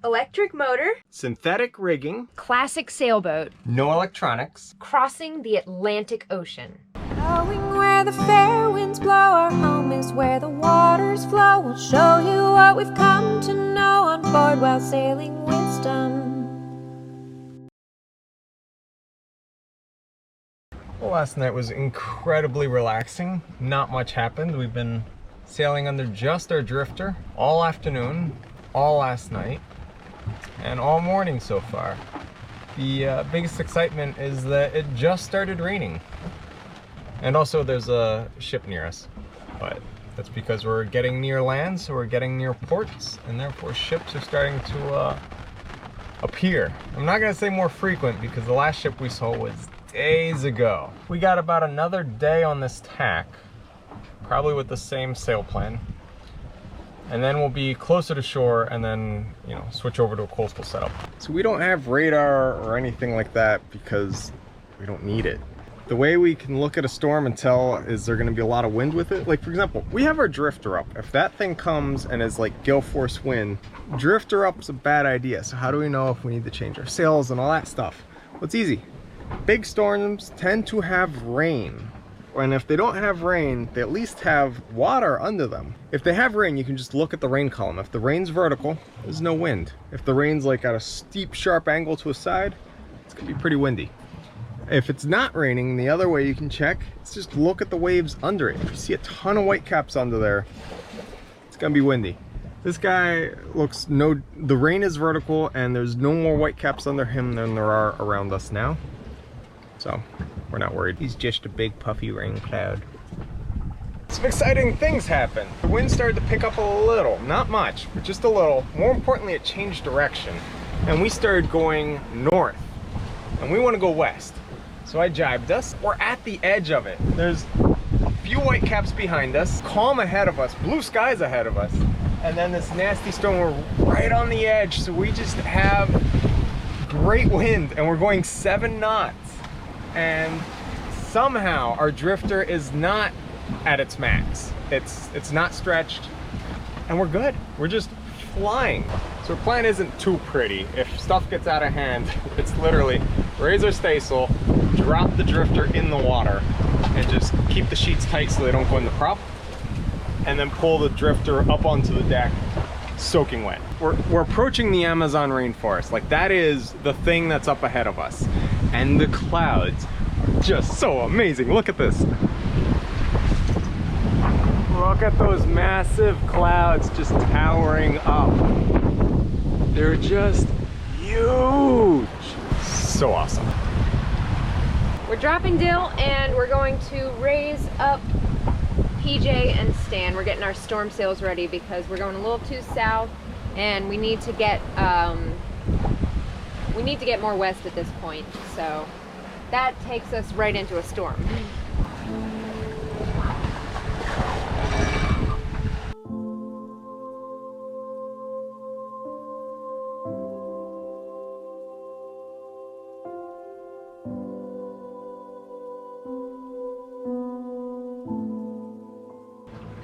Electric motor. Synthetic rigging. Classic sailboat. No electronics. Crossing the Atlantic Ocean. Going where the fair winds blow, our home is where the waters flow. We'll show you what we've come to know on board while sailing wisdom. Well, last night was incredibly relaxing. Not much happened. We've been sailing under just our drifter all afternoon, all last night, and all morning so far. The biggest excitement is that it just started raining. And also there's a ship near us, but that's because we're getting near land, so we're getting near ports, and therefore ships are starting to appear. I'm not gonna say more frequent because the last ship we saw was days ago. We got about another day on this tack, probably with the same sail plan. And then we'll be closer to shore and then, you know, switch over to a coastal setup. So we don't have radar or anything like that because we don't need it. The way we can look at a storm and tell is there gonna be a lot of wind with it. Like for example, we have our drifter up. If that thing comes and is like gale force wind, drifter up's a bad idea. So how do we know if we need to change our sails and all that stuff? Well, it's easy. Big storms tend to have rain. And if they don't have rain, they at least have water under them. If they have rain, you can just look at the rain column. If the rain's vertical, there's no wind. If the rain's like at a steep, sharp angle to a side, it's gonna be pretty windy. If it's not raining, the other way you can check is just look at the waves under it. If you see a ton of white caps under there, it's gonna be windy. This guy looks the rain is vertical and there's no more white caps under him than there are around us now. So we're not worried. He's just a big puffy rain cloud. Some exciting things happened. The wind started to pick up a little, not much, but just a little. More importantly, it changed direction and we started going north and we want to go west. So I jibed us. We're at the edge of it. There's a few white caps behind us, calm ahead of us, blue skies ahead of us, and then this nasty storm. We're right on the edge, so we just have great wind and we're going 7 knots. And somehow our drifter is not at its max. It's not stretched and we're good. We're just flying. So our plan isn't too pretty. If stuff gets out of hand, it's literally raise our staysail, drop the drifter in the water, and just keep the sheets tight so they don't go in the prop, and then pull the drifter up onto the deck, soaking wet. We're approaching the Amazon rainforest. Like that is the thing that's up ahead of us. And the clouds are just so amazing. Look at this. Look at those massive clouds just towering up. They're just huge. So awesome. We're dropping Dill and we're going to raise up PJ and Stan. We're getting our storm sails ready because we're going a little too south and we need to get more west at this point. So that takes us right into a storm.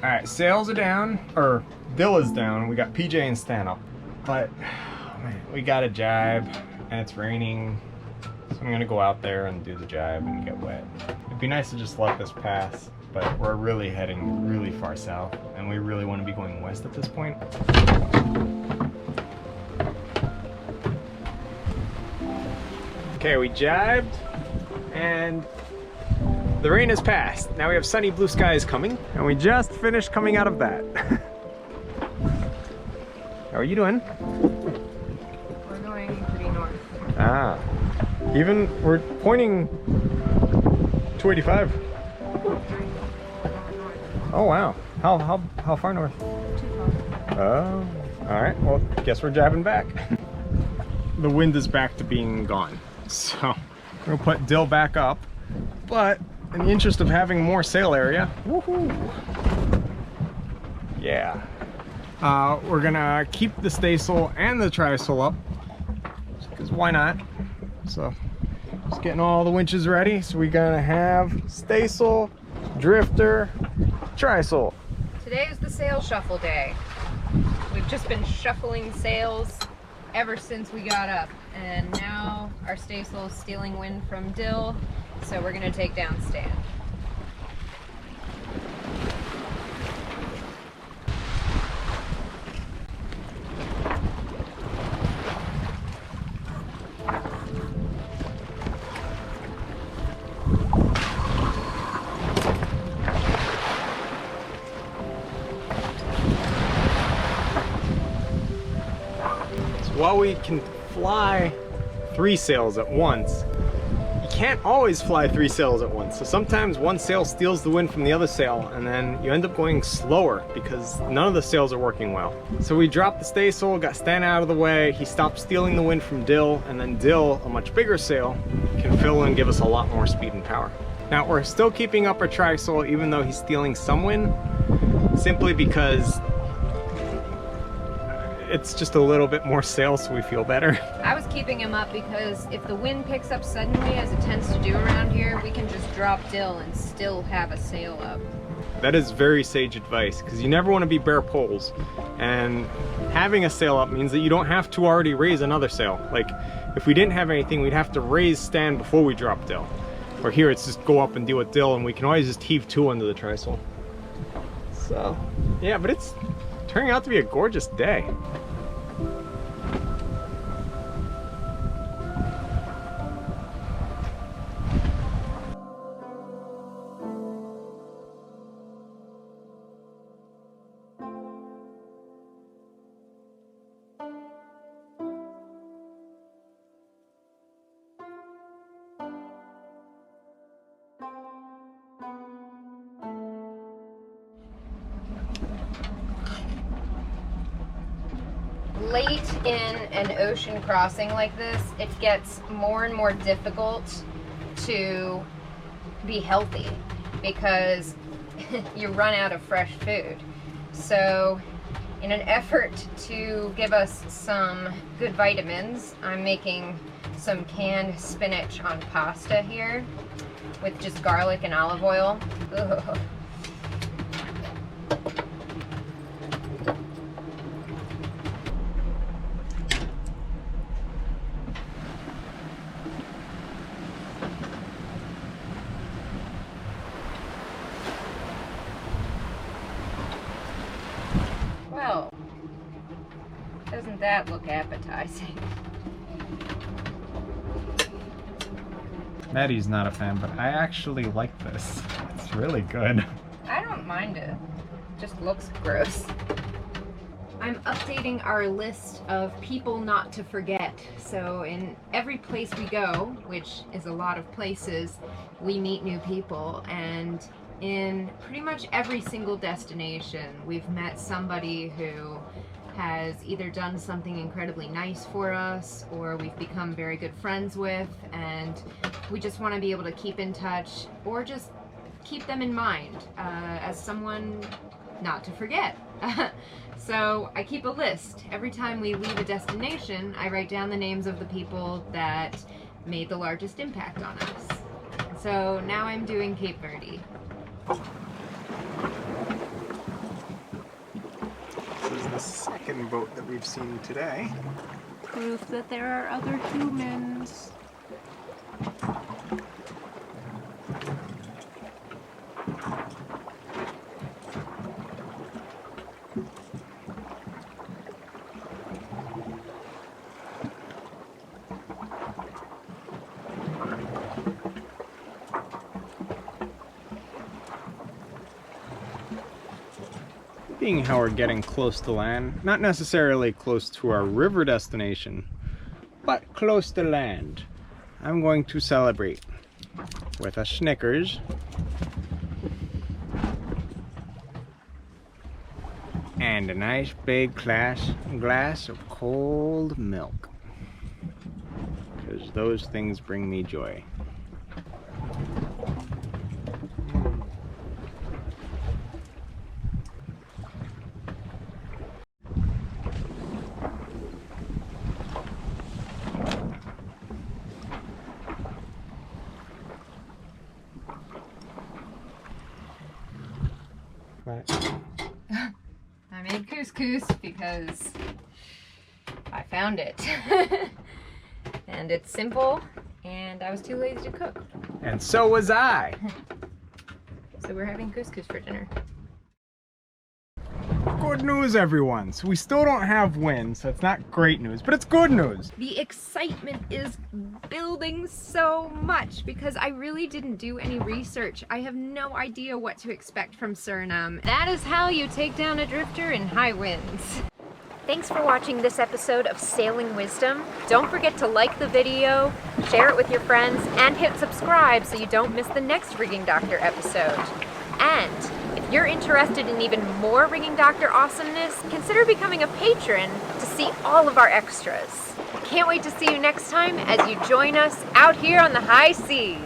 All right, sails are down, or Dill is down. We got PJ and Stan up, but oh man, we got a jibe and it's raining. So I'm gonna go out there and do the jibe and get wet. It'd be nice to just let this pass, but we're really heading really far south and we really want to be going west at this point. Okay, we jibed and the rain has passed. Now we have sunny blue skies coming and we just finished coming out of that. How are you doing? We're going pretty north. Ah. Even we're pointing 285. Oh wow. How far north? Too far. Oh. Alright, well guess we're jabbing back. The wind is back to being gone. So we're gonna put Dill back up. But in the interest of having more sail area, woohoo! Yeah. We're gonna keep the staysail and the trysail up. Because why not? So just getting all the winches ready. So we're gonna have staysail, drifter, trysail. Today is the sail shuffle day. We've just been shuffling sails ever since we got up, and now our staysail is stealing wind from Dill, so we're gonna take down Stan. While we can fly 3 sails at once, you can't always fly 3 sails at once. So sometimes one sail steals the wind from the other sail, and then you end up going slower because none of the sails are working well. So we dropped the staysail, got Stan out of the way, he stopped stealing the wind from Dill, and then Dill, a much bigger sail, can fill and give us a lot more speed and power. Now we're still keeping up our trysail even though he's stealing some wind, simply because it's just a little bit more sail, so we feel better. I was keeping him up because if the wind picks up suddenly, as it tends to do around here, we can just drop Dill and still have a sail up. That is very sage advice, because you never want to be bare poles. And having a sail up means that you don't have to already raise another sail. Like, if we didn't have anything, we'd have to raise Stan before we drop Dill. Or here, it's just go up and deal with Dill, and we can always just heave 2 under the trysail. So, yeah, but it's turning out to be a gorgeous day. Late in an ocean crossing like this, it gets more and more difficult to be healthy because you run out of fresh food. So in an effort to give us some good vitamins, I'm making some canned spinach on pasta here with just garlic and olive oil. Ugh. Well, doesn't that look appetizing? Maddie's not a fan, but I actually like this. It's really good. I don't mind it. Just looks gross. I'm updating our list of people not to forget. So in every place we go, which is a lot of places, we meet new people, and in pretty much every single destination, we've met somebody who has either done something incredibly nice for us or we've become very good friends with, and we just want to be able to keep in touch or just keep them in mind as someone not to forget. So I keep a list. Every time we leave a destination, I write down the names of the people that made the largest impact on us. So now I'm doing Cape Verde. This is the second boat that we've seen today. Proof that there are other humans. Being how we're getting close to land, not necessarily close to our river destination, but close to land, I'm going to celebrate with a Snickers and a nice big glass of cold milk, because those things bring me joy. I made couscous because I found it. And it's simple, and I was too lazy to cook. And so was I. So we're having couscous for dinner. Good news, everyone. So we still don't have wind, so it's not great news, but it's good news. The excitement is building so much because I really didn't do any research. I have no idea what to expect from Suriname. That is how you take down a drifter in high winds. Thanks for watching this episode of Sailing Wisdom. Don't forget to like the video, share it with your friends, and hit subscribe so you don't miss the next Rigging Doctor episode. And if you're interested in even more Rigging Doctor awesomeness, consider becoming a patron to see all of our extras. Can't wait to see you next time as you join us out here on the high seas.